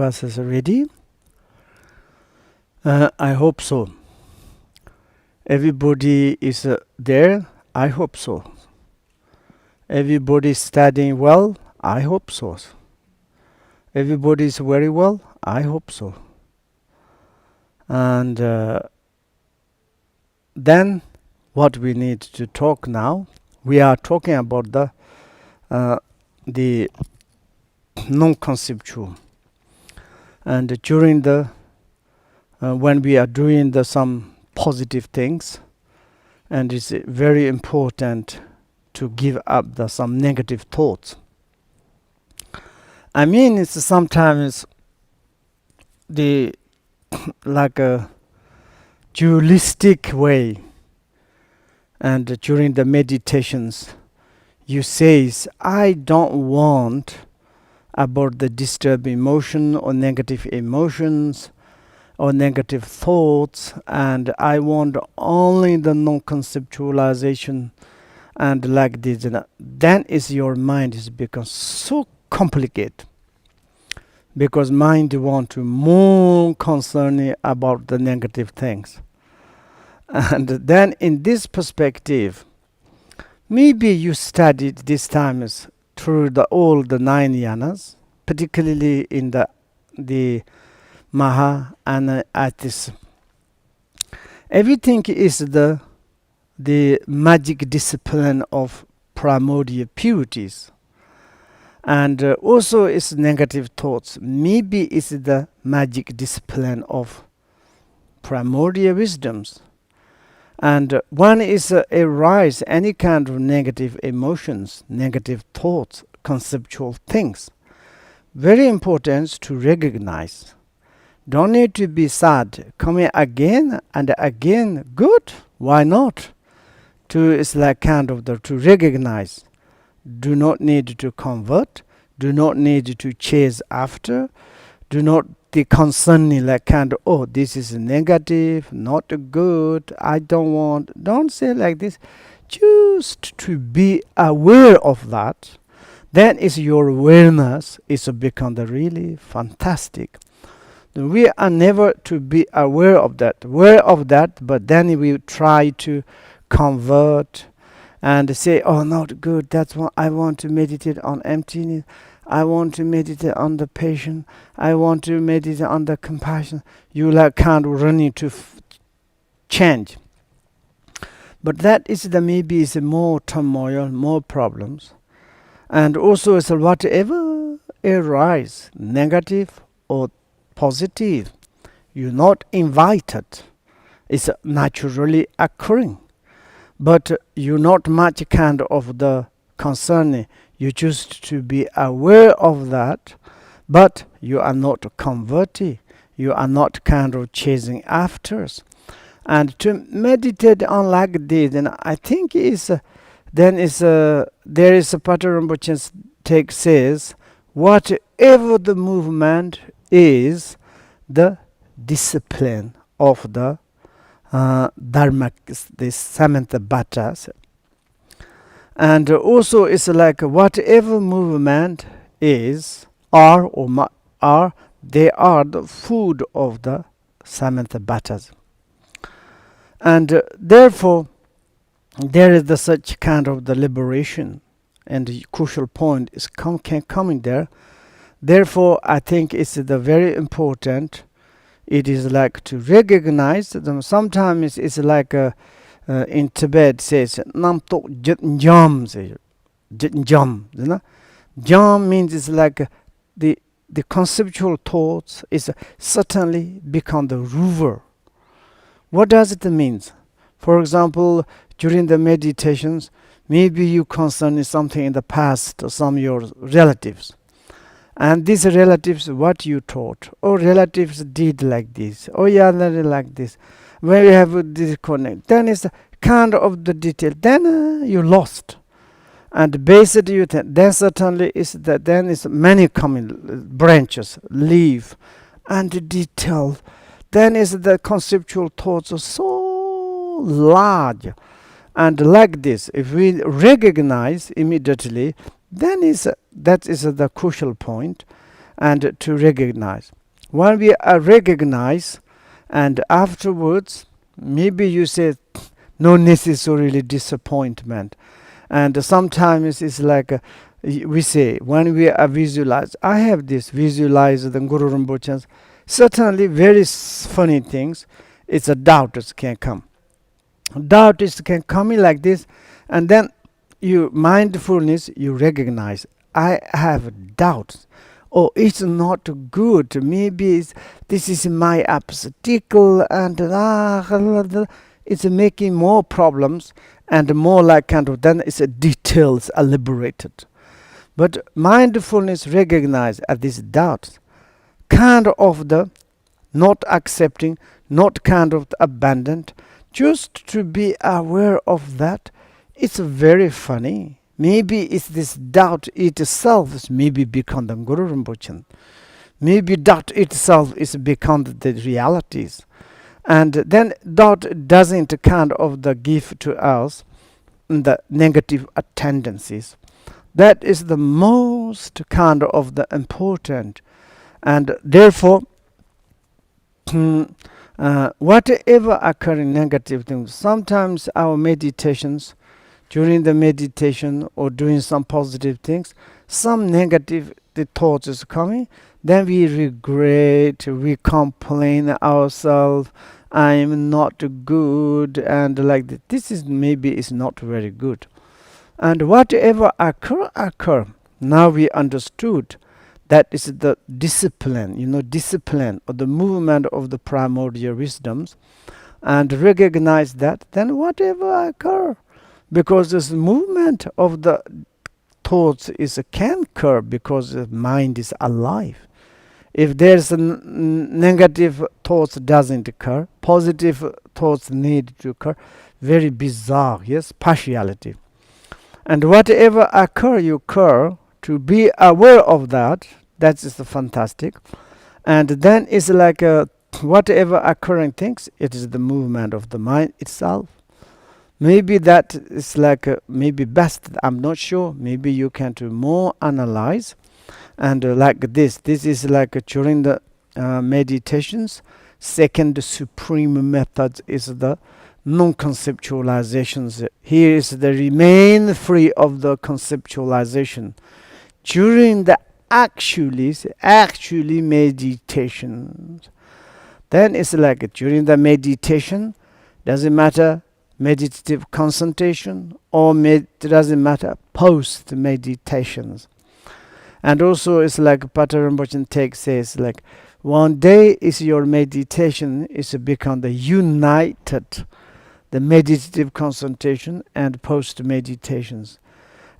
us is ready. I hope so. Everybody is there. I hope so. Everybody is studying well. I hope so. Everybody is very well. I hope so. And then what we need to talk now, we are talking about the non-conceptual. And during the when we are doing some positive things, and it's very important to give up some negative thoughts. I mean, it's sometimes the like a dualistic way, and during the meditations you say, I don't want about the disturbed emotion or negative emotions or negative thoughts, and I want only the non-conceptualization, and like this. Then is your mind is become so complicated, because mind want to more concerning about the negative things. And then in this perspective, maybe you studied this times through all the 9 yanas, particularly in the Maha and Atis. Everything is the magic discipline of primordial purities, and also it's negative thoughts. Maybe it's the magic discipline of primordial wisdoms. And one is arise any kind of negative emotions, negative thoughts, conceptual things. Very important to recognize. Don't need to be sad. Coming again and again, good. Why not? It's like kind of to recognize. Do not need to convert. Do not need to chase after. Do not the concerning like kind of, oh, this is negative, not good, I don't want. Don't say like this. Just to be aware of that. Then is your awareness is become the really fantastic. We are never to be aware of that, but then we try to convert and say, oh, not good, that's what I want to meditate on emptiness. I want to meditate on the patient. I want to meditate on the compassion. You like kind of running to change. But that is maybe is more turmoil, more problems. And also is whatever arise, negative or positive, you're not invited. It's naturally occurring. But you're not much kind of the concerning. You choose to be aware of that, but you are not converted. You are not kind of chasing after. And to meditate on like this, and I think there is a Patrul Rinpoche says, whatever the movement is, the discipline of the Dharma, the Samantha Bhattas. And also it's like whatever movement is, are, they are the food of the Samantha Bhattas. And therefore, there is such kind of the liberation, and the crucial point is coming there. Therefore, I think it's the very important. It is like to recognize them. Sometimes it's like in Tibet says nam tok jit jam, say jit jam. Jam means it's like the conceptual thoughts is certainly become the ruler. What does it mean? For example, during the meditations, maybe you concern something in the past or some of your relatives. And these relatives, what you taught, or relatives did like this, or yeah, like this. When you have disconnect, then it's kind of the detail. Then you lost, and based you then certainly is that then is many coming branches, leaf, and detail. Then is the conceptual thoughts are so large, and like this. If we recognize immediately, then that is the crucial point. and to recognize. When we recognize, and afterwards, maybe you say no necessarily disappointment. And sometimes it's like we say when we are visualize. I have this visualize the Guru Rinpoche. Certainly, very funny things. It's a doubt that can come. Doubt is can come in like this, and then you mindfulness you recognize. I have doubts. Oh, it's not good. Maybe this is my obstacle, and it's making more problems and more like kind of then it's a details are liberated. But mindfulness recognize at this doubt, kind of the not accepting, not kind of abandoned, just to be aware of that. It's very funny. Maybe it's this doubt itself is maybe become the Guru Rinpoche. Maybe doubt itself is become the realities. And then doubt doesn't kind of the give to us the negative tendencies. That is the most kind of the important. And therefore, whatever occurring negative things, sometimes our meditations, during the meditation or doing some positive things, some negative the thoughts is coming, then we regret, we complain ourselves, I'm not good, and like that. This is maybe is not very good. And whatever occur. Now we understood that is the discipline, discipline or the movement of the primordial wisdoms, and recognize that. Then whatever occur, because this movement of the thoughts is can occur because the mind is alive. If there's a negative thoughts doesn't occur, positive thoughts need to occur. Very bizarre, yes, partiality. And whatever you occur to be aware of that. That is the fantastic. And then it's like whatever occurring things. It is the movement of the mind itself. Maybe that is like maybe best. I'm not sure. Maybe you can do more analyze. And like this is like during the meditations. Second supreme method is the non-conceptualizations. Here is the remain free of the conceptualization during the actually meditation. Then it's like during the meditation, doesn't matter meditative concentration or doesn't matter post meditations. And also it's like Patrul Rinpoche says, like one day is your meditation is to become the united, the meditative concentration and post meditations.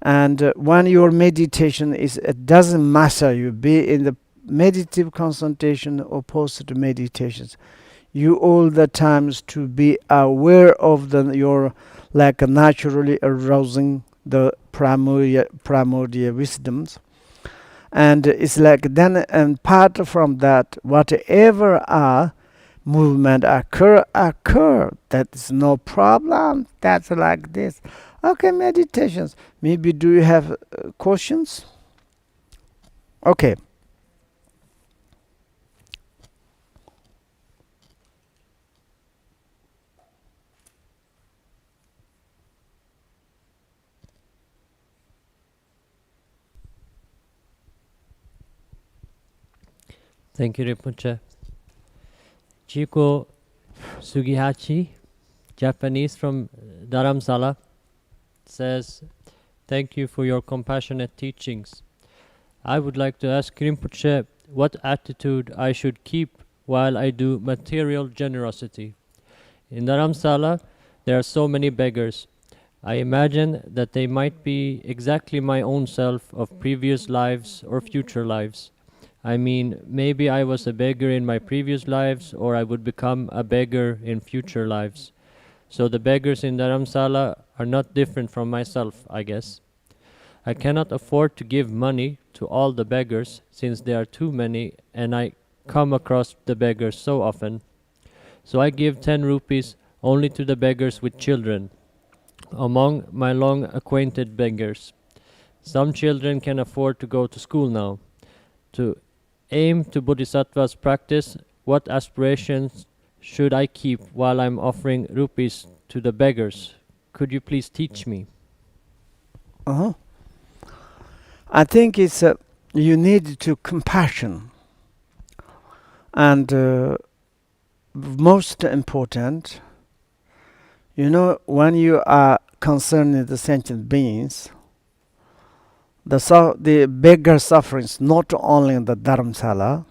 And when your meditation is, it doesn't matter you be in the meditative concentration or post meditations, you all the times to be aware of your like naturally arousing the primordial wisdoms. And it's like then, and apart from that, whatever movement occur, that is no problem. That's like this. Okay, meditations. Maybe do you have questions? Okay. Thank you, Rinpoche. Chiko Sugihachi, Japanese from Dharamsala, says, thank you for your compassionate teachings. I would like to ask Rinpoche what attitude I should keep while I do material generosity. In Dharamsala, there are so many beggars. I imagine that they might be exactly my own self of previous lives or future lives. I mean, maybe I was a beggar in my previous lives, or I would become a beggar in future lives. So the beggars in Dharamsala are not different from myself, I guess. I cannot afford to give money to all the beggars, since there are too many, and I come across the beggars so often. So I give 10 rupees only to the beggars with children, among my long-acquainted beggars. Some children can afford to go to school now. To aim to Bodhisattva's practice, what aspirations should I keep while I'm offering rupees to the beggars? Could you please teach me? I think it's you need to compassion, and most important, when you are concerning the sentient beings, the beggar sufferings not only in the Dharamsala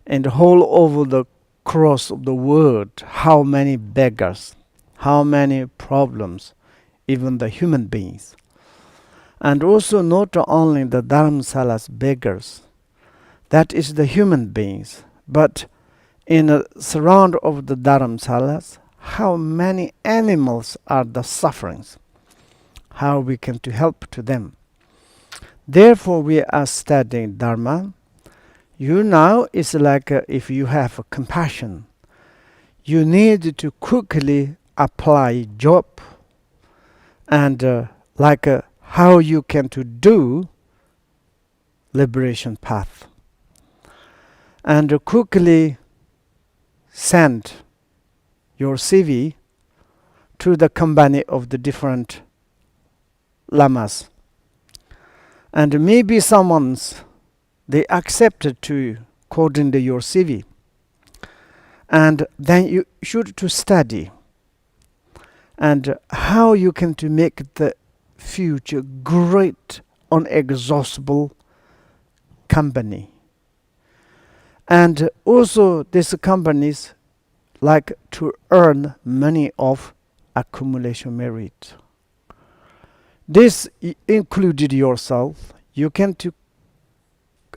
and all over the cross of the world, how many beggars, how many problems, even the human beings. And also not only the Dharamsala's beggars, that is the human beings, but in the surround of the Dharamsalas, how many animals are the sufferings, how we can to help to them. Therefore we are studying Dharma. You now is like if you have compassion, you need to quickly apply job and how you can to do liberation path, and quickly send your CV to the company of the different lamas, and maybe they accepted to according to your CV, and then you should to study and how you can to make the future great unexhaustible company. And also these companies like to earn money of accumulation merit. This included yourself. You can to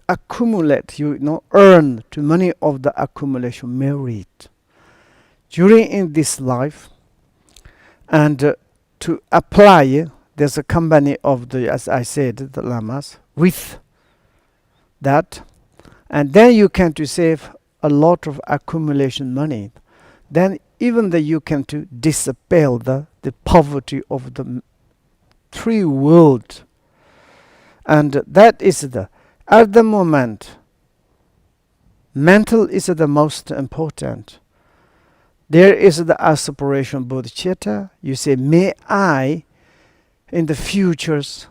accumulate, earn to money of the accumulation merit during in this life, and to apply. There's a company of the, as I said, the lamas with that, and then you can to save a lot of accumulation money. Then even you can to dispel the poverty of the three world, and that is at the moment mental is the most important. There is the aspiration bodhicitta. You say, may I in the futures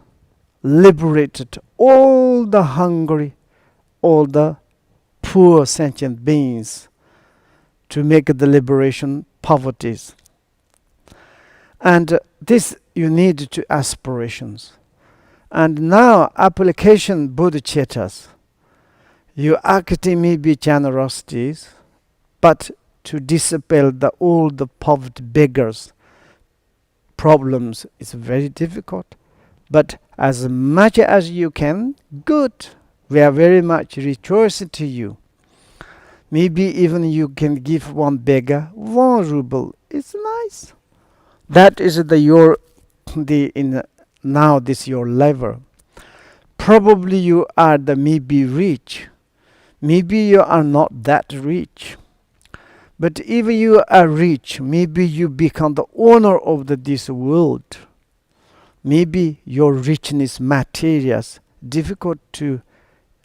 liberated all the hungry, all the poor sentient beings, to make the liberation poverties. And this you need to aspirations. And now application bodhicittas, you acting may be generosities, but to dispel all the poverty beggars problems is very difficult. But as much as you can, good. We are very much rejoicing to you. Maybe even you can give one beggar 1 ruble. It's nice. That is now this your level. Probably you are maybe rich. Maybe you are not that rich. But if you are rich, maybe you become the owner of this world. Maybe your richness materials difficult to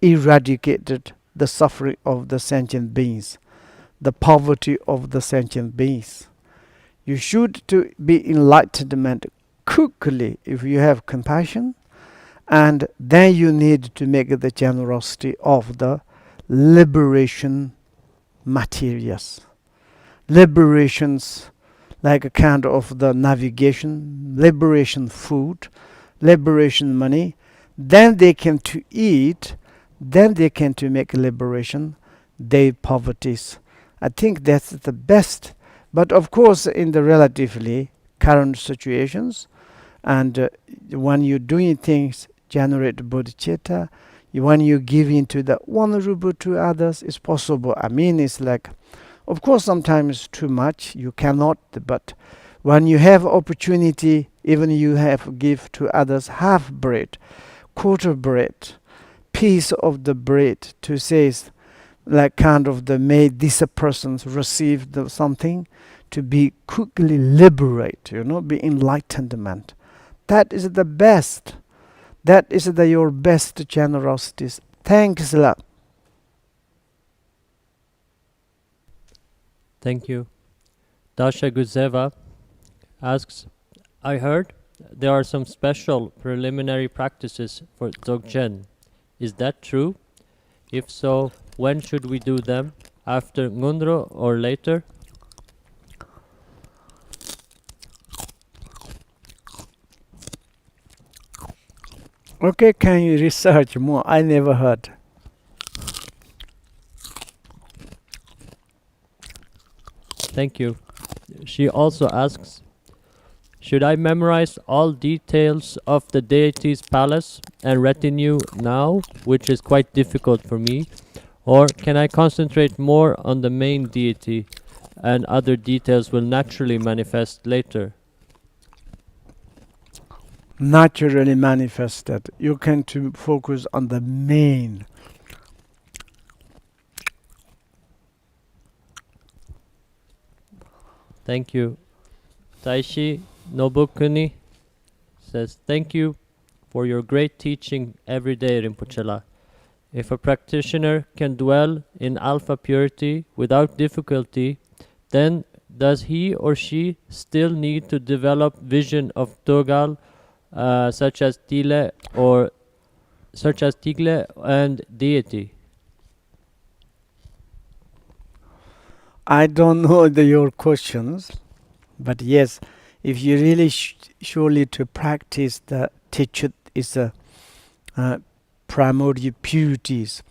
eradicate the suffering of the sentient beings, the poverty of the sentient beings. You should to be enlightenment quickly if you have compassion, and then you need to make the generosity of the liberation materials. Liberations like a kind of the navigation, liberation food, liberation money, then they can to eat, then they can to make liberation, their poverties. I think that's the best. But of course in the relatively current situations, and when you're doing things generate bodhicitta, when you give into the 1 ruble to others, it's possible. I mean, it's like, of course sometimes too much you cannot, but when you have opportunity, even you have give to others half bread, quarter bread, piece of the bread, to say like kind of made this person receive something to be quickly liberate, be enlightenment. That is the best. That is your best generosities. Thanks a lot. Thank you. Dasha Guzeva asks, I heard there are some special preliminary practices for Dzogchen. Is that true? If so, when should we do them? After Ngundro or later? Okay, can you research more? I never heard. Thank you. She also asks, should I memorize all details of the deity's palace and retinue now, which is quite difficult for me? Or can I concentrate more on the main deity and other details will naturally manifest later? Naturally manifested. You can to focus on the main. Thank you. Taishi Nobukuni says, thank you for your great teaching every day, Rinpoche. If a practitioner can dwell in alpha purity without difficulty, then does he or she still need to develop vision of Togal, such as Tigle and deity? I don't know your questions, but yes, if you really surely to practice the Tichut is a primordial purities,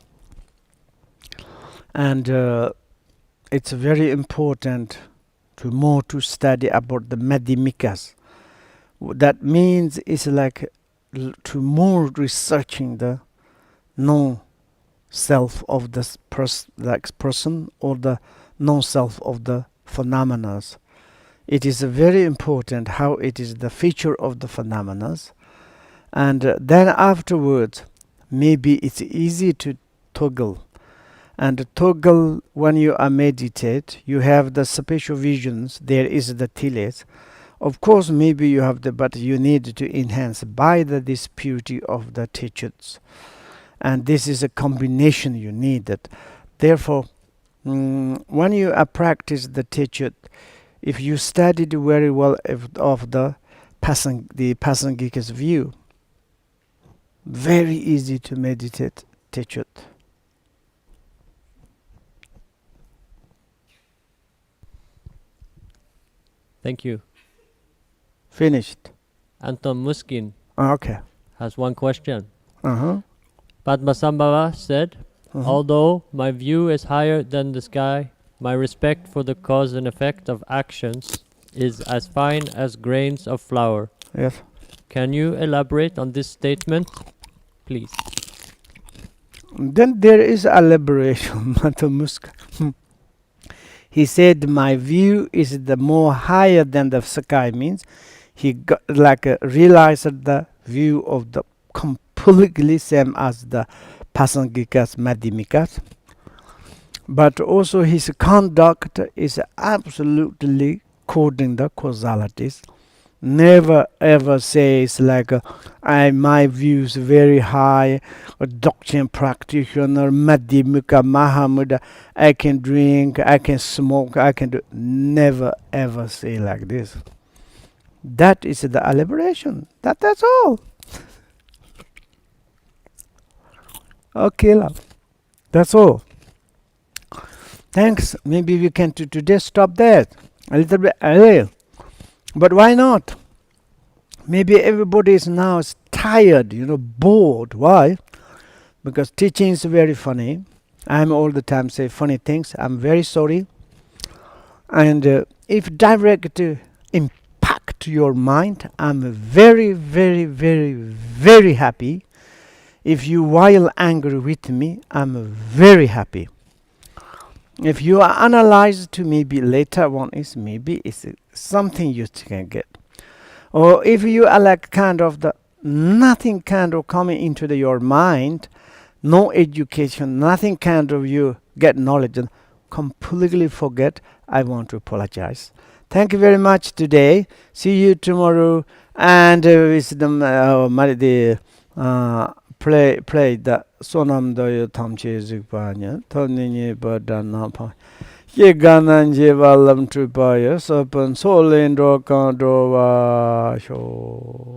and it's very important to study about the Madhyamikas. That means it's like to more researching the non-self of the person or the non-self of the phenomena. It is very important how it is the feature of the phenomena, and then afterwards maybe it's easy to toggle. And toggle, when you are meditate, you have the special visions. There is the tiles. Of course, maybe you have but you need to enhance by this purity of the teachers. And this is a combination you need. That. Therefore, when you practice the teachut, if you studied very well of the Pasangika's view, very easy to meditate teachut. Thank you. Finished. Anton Muskin Okay. has one question. Uh-huh. Padmasambhava said, although my view is higher than the sky, my respect for the cause and effect of actions is as fine as grains of flour. Yes. Can you elaborate on this statement, please? Then there is a liberation, Matamuska. He said, my view is the more higher than the sky, means he got realized the view of the completely same as the Pasangikas, Madhyamikas. But also his conduct is absolutely according the causalities. Never ever says my views very high, a Dzogchen practitioner, Madhyamika, Mahamudra, I can drink, I can smoke, I can do. Never ever say like this. That is the liberation. That's all. Okay, love. That's all. Thanks. Maybe we can today stop there. A little bit early. But why not? Maybe everybody is now tired, bored. Why? Because teaching is very funny. I'm all the time say funny things. I'm very sorry. And if direct impact your mind, I'm very, very, very, very happy. If you while angry with me, I'm very happy. If you are analyzed to maybe later one is maybe it's something you can get. Or if you are like kind of the nothing kind of coming into your mind, no education, nothing kind of you get knowledge and completely forget, I want to apologize. Thank you very much today. See you tomorrow. And wisdom the play the sonam do tamche zikpanya tonini badana pa Ye ganan je valam tripaya sopan solendro kandrova sho.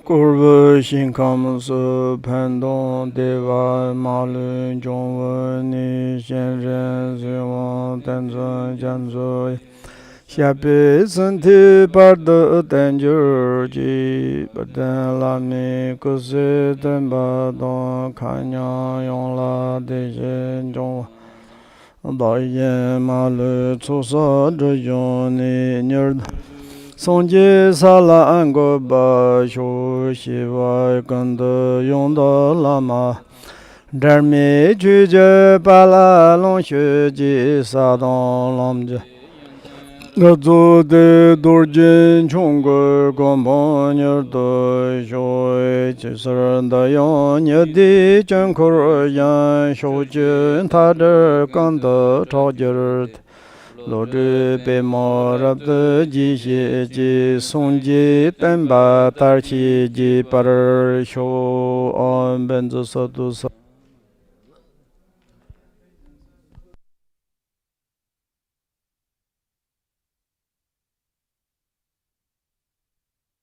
Kurva Shinkamsu Pendon Deva Malun Jongwen Ni Shenren Siwan Tenzun Janzu Xiapi Santi Parda Tenjur Ji Baden Lami Kusi Tenpa Don Kanya Yongla Dejen Jong Dayen Malu Tsusa Zhiyong Ni Nyur Songji Sala Ango Ba Shu Shiva Ganda Yongda Lama Dharmi Chuje Pala Long Shu Ji Sadong Lamja Gazu De Dorjin Chunggur Gombon Yerdo Shui Chisar Dayon Yedi Chankur Yan Shu Jin Tadar Ganda Chajir Lodri Bemo Rabda Ji Shi Ji Song Ji Tenpa Tar Chi Ji Par Shu On Benzu Sadu Sa